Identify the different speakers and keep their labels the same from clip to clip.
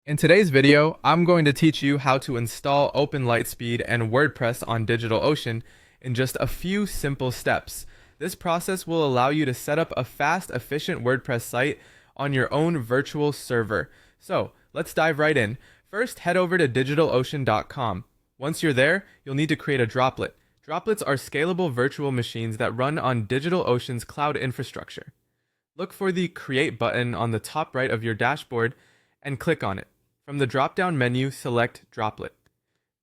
Speaker 1: In today's video, I'm going to teach you how to install OpenLiteSpeed and WordPress on DigitalOcean in just a few simple steps. This process will allow you to set up a fast, efficient WordPress site on your own virtual server. So, let's dive right in. First, head over to DigitalOcean.com. Once you're there, you'll need to create a droplet. Droplets are scalable virtual machines that run on DigitalOcean's cloud infrastructure. Look for the Create button on the top right of your dashboard and click on it. From the drop-down menu, select Droplet.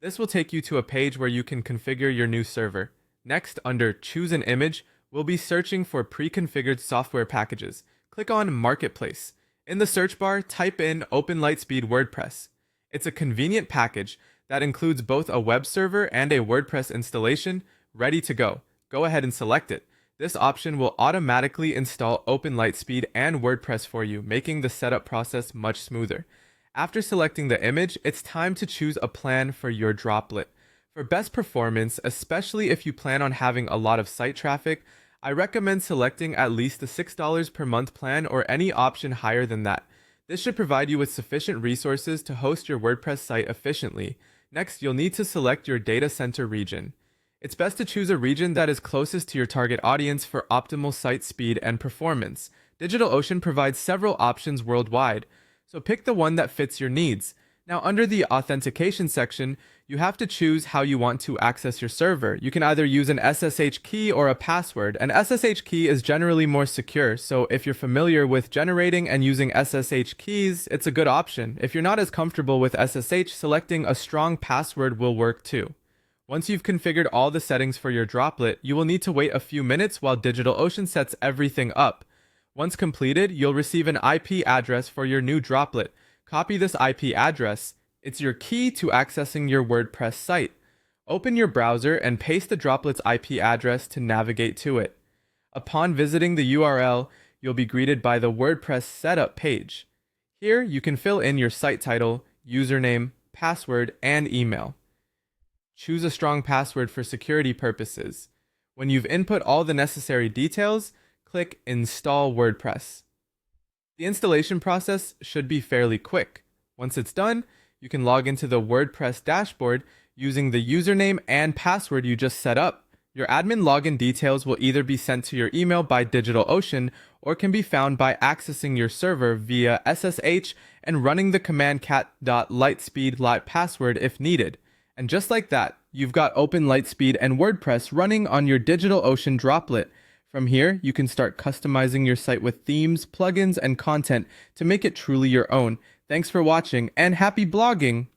Speaker 1: This will take you to a page where you can configure your new server. Next, under Choose an Image, we'll be searching for pre-configured software packages. Click on Marketplace. In the search bar, type in OpenLiteSpeed WordPress. It's a convenient package that includes both a web server and a WordPress installation ready to go. Go ahead and select it. This option will automatically install OpenLiteSpeed and WordPress for you, making the setup process much smoother. After selecting the image, it's time to choose a plan for your droplet. For best performance, especially if you plan on having a lot of site traffic, I recommend selecting at least the $6 per month plan or any option higher than that. This should provide you with sufficient resources to host your WordPress site efficiently. Next, you'll need to select your data center region. It's best to choose a region that is closest to your target audience for optimal site speed and performance. DigitalOcean provides several options worldwide, so pick the one that fits your needs. Now, under the authentication section, you have to choose how you want to access your server. You can either use an SSH key or a password. An SSH key is generally more secure, so if you're familiar with generating and using SSH keys, it's a good option. If you're not as comfortable with SSH, selecting a strong password will work too. Once you've configured all the settings for your droplet, you will need to wait a few minutes while DigitalOcean sets everything up. Once completed, you'll receive an IP address for your new droplet. Copy this IP address. It's your key to accessing your WordPress site. Open your browser and paste the droplet's IP address to navigate to it. Upon visiting the URL, you'll be greeted by the WordPress setup page. Here, you can fill in your site title, username, password, and email. Choose a strong password for security purposes. When you've input all the necessary details, click Install WordPress. The installation process should be fairly quick. Once it's done, you can log into the WordPress dashboard using the username and password you just set up. Your admin login details will either be sent to your email by DigitalOcean or can be found by accessing your server via SSH and running the command cat.lightspeed password if needed. And just like that, you've got OpenLiteSpeed and WordPress running on your DigitalOcean droplet. From here, you can start customizing your site with themes, plugins, and content to make it truly your own. Thanks for watching, and happy blogging!